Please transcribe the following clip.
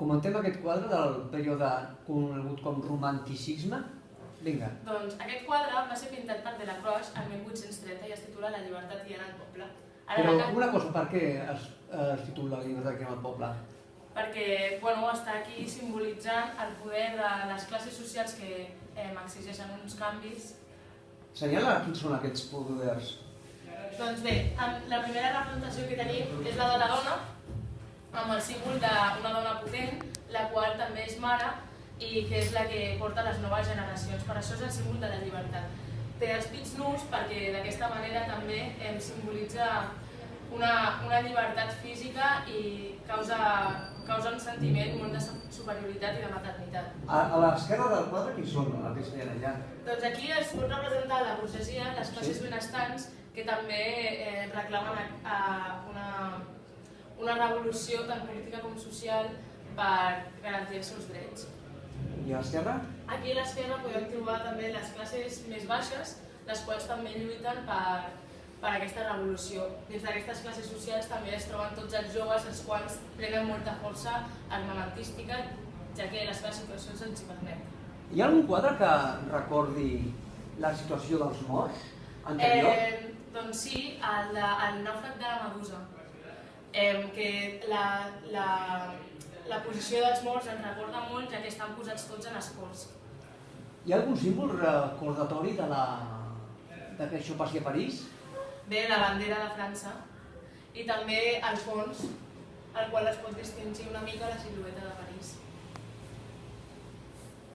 Comentem aquest quadre del període conegut com romanticisme. Vinga. Doncs aquest quadre va ser pintat per Delacroix el 1830 i es titula La llibertat hi ha en el poble. Però una cosa, per què es titula La llibertat hi ha en el poble? Perquè està aquí simbolitzant el poder de les classes socials que exigeixen uns canvis. Senyala quins són aquests poders. Doncs bé, la primera representació que tenim és la de la dona, amb el símbol d'una dona potent, la qual també és mare i que és la que porta les noves generacions. Per això és el símbol de la llibertat. Té els pits nus perquè d'aquesta manera també simbolitza una llibertat física i causa un sentiment molt de superioritat i de maternitat. A l'esquerra del quadre, qui són els que estan allà? Doncs aquí es pot representar la burgesia, les classes benestants, que també reclamen una revolució tant política com social per garantir els seus drets. I a l'esquerra? Aquí a l'esquerra podem trobar també les classes més baixes, les quals també lluiten per aquesta revolució. Dins d'aquestes classes socials també es troben tots els joves, els quals prenen molta força armamentística, ja que la seva situació se'ls hi permet. Hi ha algun quadre que recordi la situació dels morts anterior? Doncs sí, el nàufrag de la Medusa, que la posició dels morts ens recorda molt, ja que estan posats tots en escorç. Hi ha algun símbol recordatori que això passi a París? Bé, la bandera de França i també el fons, al qual es pot distingir una mica la silueta de París.